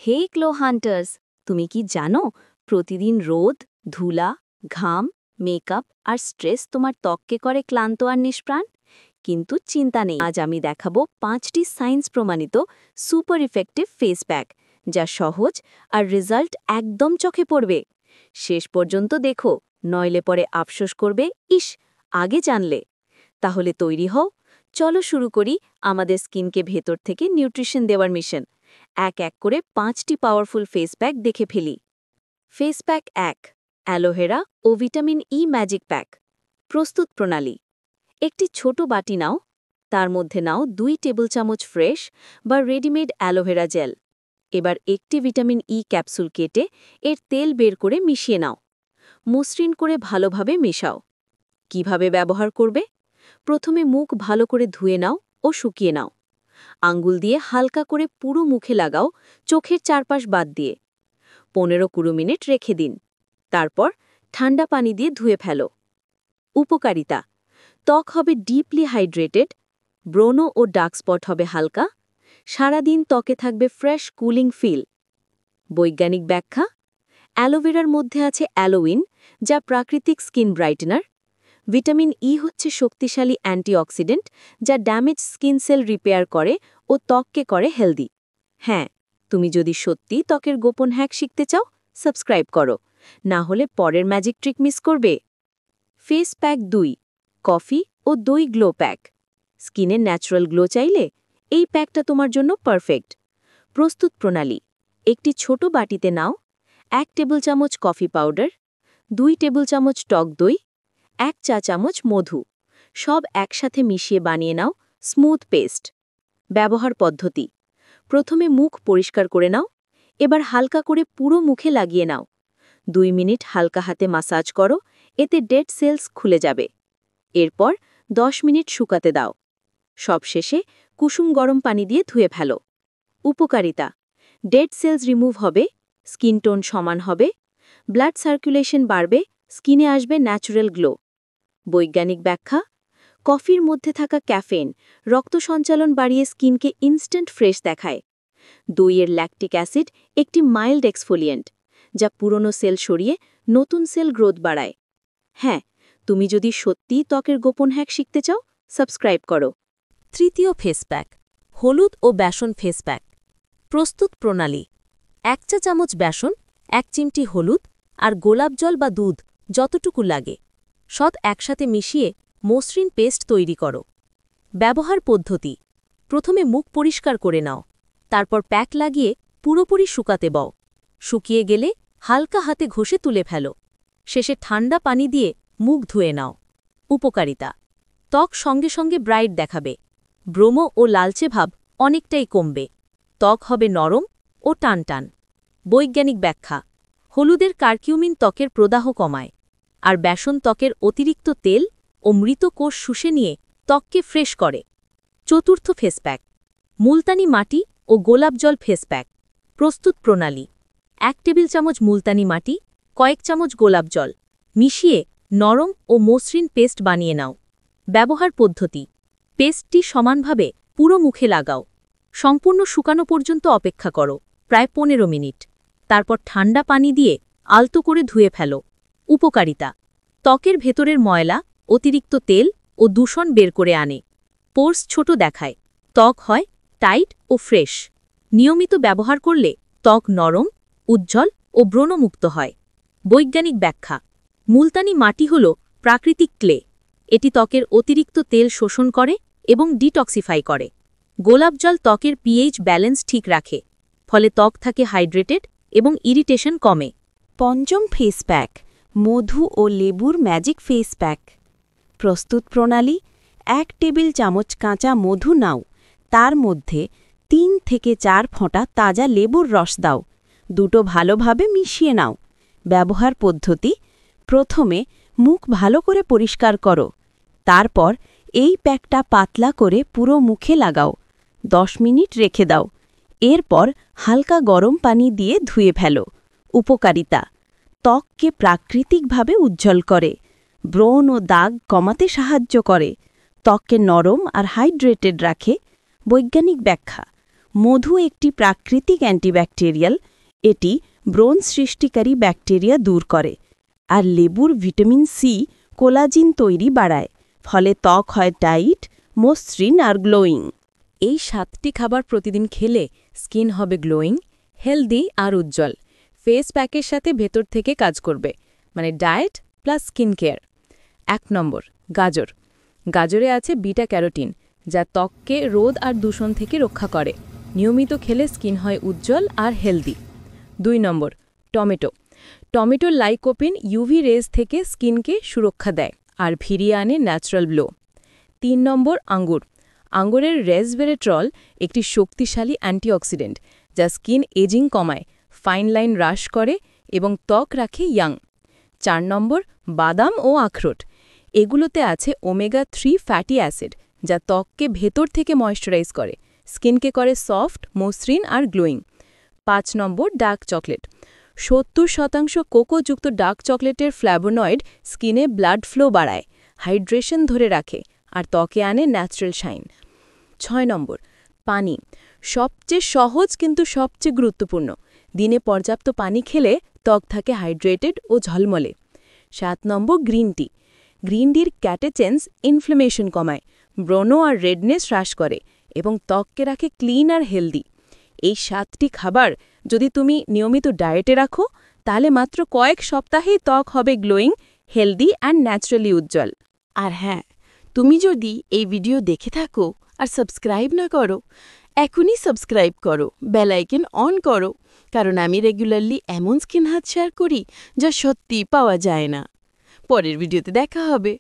হে glow hunters, তুমি কি জানো প্রতিদিন রোদ, ধুলা, ঘাম, মেকআপ আর স্ট্রেস তোমার ত্বককে করে ক্লান্ত আর নিষ্প্রাণ? কিন্তু চিন্তা নেই, আজ আমি দেখাবো 5টি সায়েন্স প্রমাণিত সুপার ইফেক্টিভ ফেস প্যাক, যা সহজ আর রেজাল্ট একদম চোখে পড়বে। শেষ পর্যন্ত দেখো, নইলে পরে আফসোস করবে, ইস, আগে জানলে। তাহলে তৈরি হও, চলো শুরু করি আমাদের স্কিনকে ভেতর থেকে নিউট্রিশন দেওয়ার মিশন। এক এক করে 5টি পাওয়ারফুল ফেস প্যাক দেখে ফেলি। ফেস প্যাক 1, অ্যালোভেরা ও ভিটামিন ই ম্যাজিক প্যাক। প্রস্তুত প্রণালী: একটি ছোট বাটি নাও, তার মধ্যে নাও 2 টেবিল চামচ ফ্রেশ বা রেডিমেড অ্যালোভেরা জেল। এবার একটি ভিটামিন ই ক্যাপসুল কেটে এর তেল বের করে মিশিয়ে নাও। মসৃণ করে ভালোভাবে মেশাও। কিভাবে ব্যবহার করবে? প্রথমে মুখ ভালো করে ধুয়ে নাও ও শুকিয়ে নাও। আঙ্গুল দিয়ে হালকা করে পুরো মুখে লাগাও, চোখের চারপাশ বাদ দিয়ে। 15-20 মিনিট রেখে দিন। তারপর ঠান্ডা পানি দিয়ে ধুয়ে ফেলো। উপকারিতা: ত্বক হবে ডিপলি হাইড্রেটেড, ব্রণ ও ডার্ক স্পট হবে হালকা, সারাদিন ত্বকে থাকবে ফ্রেশ কুলিং ফিল। বৈজ্ঞানিক ব্যাখ্যা: অ্যালোভেরার মধ্যে আছে অ্যালোইন, যা প্রাকৃতিক স্কিন ব্রাইটেনার। ভিটামিন ই হচ্ছে শক্তিশালী অ্যান্টিঅক্সিডেন্ট, যা ড্যামেজ স্কিন সেল রিপেয়ার করে ও ত্বককে করে হেলদি। হ্যাঁ, তুমি যদি সত্যি ত্বকের গোপন হ্যাক শিখতে চাও, সাবস্ক্রাইব করো, না হলে পরের ম্যাজিক ট্রিক মিস করবে। ফেস প্যাক 2, কফি ও দই গ্লো প্যাক। স্কিনের ন্যাচারাল গ্লো চাইলে এই প্যাকটা তোমার জন্য পারফেক্ট। প্রস্তুত প্রণালী: একটি ছোট বাটিতে নাও 1 টেবিল চামচ কফি পাউডার, 2 টেবিল চামচ টক দই, 1 চা চামচ মধু। সব একসাথে মিশিয়ে বানিয়ে নাও স্মুথ পেস্ট। ব্যবহার পদ্ধতি: প্রথমে মুখ পরিষ্কার করে নাও, এবার হালকা করে পুরো মুখে লাগিয়ে নাও। 2 মিনিট হালকা হাতে মাসাজ করো, এতে ডেড সেলস খুলে যাবে। এরপর 10 মিনিট শুকাতে দাও। সবশেষে কুসুম গরম পানি দিয়ে ধুয়ে ফেলো। উপকারিতা: ডেড সেলস রিমুভ হবে, স্কিন টোন সমান হবে, ব্লাড সার্কুলেশন বাড়বে, স্কিনে আসবে ন্যাচারাল গ্লো। বৈজ্ঞানিক ব্যাখ্যা: কফির মধ্যে থাকা ক্যাফেন রক্ত সঞ্চালন বাড়িয়ে স্কিনকে ইনস্ট্যান্ট ফ্রেশ দেখায়। দইয়ের ল্যাকটিক অ্যাসিড একটি মাইল্ড এক্সফোলিয়েন্ট, যা পুরনো সেল সরিয়ে নতুন সেল গ্রোথ বাড়ায়। হ্যাঁ, তুমি যদি সত্যিই ত্বকের গোপন হ্যাক শিখতে চাও, সাবস্ক্রাইব করো। তৃতীয় ফেস প্যাক, হলুদ ও বেসন ফেস প্যাক। প্রস্তুত প্রণালী: 1 চা চামচ বেসন, 1 চিমটি হলুদ আর গোলাপ জল বা দুধ যতটুকু লাগে সব একসাথে মিশিয়ে মসৃণ পেস্ট তৈরি করো। ব্যবহার পদ্ধতি: প্রথমে মুখ পরিষ্কার করে নাও, তারপর প্যাক লাগিয়ে পুরোপুরি শুকাতে দাও। শুকিয়ে গেলে হালকা হাতে ঘষে তুলে ফেলো। শেষে ঠান্ডা পানি দিয়ে মুখ ধুয়ে নাও। উপকারিতা: ত্বক সঙ্গে সঙ্গে ব্রাইট দেখাবে, ব্রণ ও লালচে ভাব অনেকটাই কমবে, ত্বক হবে নরম ও টানটান। বৈজ্ঞানিক ব্যাখ্যা: হলুদের কার্কিউমিন ত্বকের প্রদাহ কমায়, আর বেসন ত্বকের অতিরিক্ত তেল ও মৃত কোষ শুষে নিয়ে ত্বককে ফ্রেশ করে। চতুর্থ ফেস প্যাক, মুলতানি মাটি ও গোলাপ জল ফেস প্যাক। প্রস্তুত প্রণালী: 1 টেবিল চামচ মুলতানি মাটি, কয়েক চামচ গোলাপ জল মিশিয়ে নরম ও মসৃণ পেস্ট বানিয়ে নাও। ব্যবহার পদ্ধতি: পেস্টটি সমানভাবে পুরো মুখে লাগাও। সম্পূর্ণ শুকানো পর্যন্ত অপেক্ষা করো, প্রায় 15 মিনিট। তারপর ঠান্ডা পানি দিয়ে আলতো করে ধুয়ে ফেলো। উপকারিতা: ত্বকের ভেতরের ময়লা, অতিরিক্ত তেল ও দূষণ বের করে আনে, পোর্স ছোট দেখায়, ত্বক হয় টাইট ও ফ্রেশ। নিয়মিত ব্যবহার করলে ত্বক নরম, উজ্জ্বল ও ব্রণমুক্ত হয়। বৈজ্ঞানিক ব্যাখ্যা: মুলতানি মাটি হল প্রাকৃতিক ক্লে, এটি ত্বকের অতিরিক্ত তেল শোষণ করে এবং ডিটক্সিফাই করে। গোলাপ জল ত্বকের পিএইচ ব্যালেন্স ঠিক রাখে, ফলে ত্বক থাকে হাইড্রেটেড এবং ইরিটেশন কমে। পঞ্চম ফেস প্যাক, মধু ও লেবুর ম্যাজিক ফেস প্যাক। প্রস্তুত প্রণালী: 1 টেবিল চামচ কাঁচা মধু নাও, তার মধ্যে 3 থেকে 4 ফোঁটা তাজা লেবুর রস দাও। দুটো ভালোভাবে মিশিয়ে নাও। ব্যবহার পদ্ধতি: প্রথমে মুখ ভালো করে পরিষ্কার করো, তারপর এই প্যাকটা পাতলা করে পুরো মুখে লাগাও। 10 মিনিট রেখে দাও। এরপর হালকা গরম পানি দিয়ে ধুয়ে ফেলো। উপকারিতা: ত্বককে প্রাকৃতিকভাবে উজ্জ্বল করে, ব্রণ ও দাগ কমাতে সাহায্য করে, ত্বককে নরম আর হাইড্রেটেড রাখে। বৈজ্ঞানিক ব্যাখ্যা: মধু একটি প্রাকৃতিক অ্যান্টিব্যাকটেরিয়াল, এটি ব্রণ সৃষ্টিকারী ব্যাকটেরিয়া দূর করে। আর লেবুর ভিটামিন সি কোলাজিন তৈরি বাড়ায়, ফলে ত্বক হয় টাইট, মসৃণ আর গ্লোয়িং। এই 7টি খাবার প্রতিদিন খেলে স্কিন হবে গ্লোয়িং, হেলদি আর উজ্জ্বল। ফেস প্যাকের সাথে ভেতর থেকে কাজ করবে, মানে ডায়েট প্লাস স্কিন কেয়ার। 1 নম্বর, গাজর। গাজরে আছে বিটা ক্যারোটিন, যা ত্বককে রোদ আর দূষণ থেকে রক্ষা করে। নিয়মিত খেলে স্কিন হয় উজ্জ্বল আর হেলদি। 2 নম্বর, টমেটো। টমেটোর লাইকোপিন ইউভি রেজ থেকে স্কিনকে সুরক্ষা দেয় আর ফিরিয়ে আনে ন্যাচারাল গ্লো। 3 নম্বর, আঙ্গুর। আঙ্গুরের রেসভেরেট্রল একটি শক্তিশালী অ্যান্টিঅক্সিডেন্ট, যা স্কিন এজিং কমায়, ফাইন লাইন হ্রাস করে এবং ত্বক রাখে ইয়াং। 4 নম্বর, বাদাম ও আখরোট। এগুলোতে আছে ওমেগা-3 ফ্যাটি অ্যাসিড, যা ত্বককে ভেতর থেকে ময়েশ্চারাইজ করে, স্কিনকে করে সফট, মসৃণ আর গ্লোয়িং। 5 নম্বর, ডার্ক চকলেট। 70% কোকোযুক্ত ডার্ক চকলেটের ফ্ল্যাভোনয়েড স্কিনে ব্লাড ফ্লো বাড়ায়, হাইড্রেশন ধরে রাখে আর ত্বকে আনে ন্যাচারাল শাইন। 6 নম্বর, পানি। সবচেয়ে সহজ কিন্তু সবচেয়ে গুরুত্বপূর্ণ। দিনে পর্যাপ্ত পানি খেলে ত্বক থাকে হাইড্রেটেড ও ঝলমলে। 7 নম্বর, গ্রিন টি। গ্রিন টির ক্যাটেচেন্স ইনফ্লামেশন কমায়, ব্রণ আর রেডনেস হ্রাস করে এবং ত্বককে রাখে ক্লিন আর হেলদি। এই 7টি খাবার যদি তুমি নিয়মিত ডায়েটে রাখো, তাহলে মাত্র কয়েক সপ্তাহেই ত্বক হবে গ্লোয়িং, হেলদি অ্যান্ড ন্যাচারালি উজ্জ্বল। আর হ্যাঁ, তুমি যদি এই ভিডিও দেখে থাকো আর সাবস্ক্রাইব না করো, এখনই সাবস্ক্রাইব করো, বেল আইকন অন করো, কারণ আমি রেগুলারলি এমন স্কিন হাত শেয়ার করি যা সত্যিই পাওয়া যায় না। পরের ভিডিওতে দেখা হবে।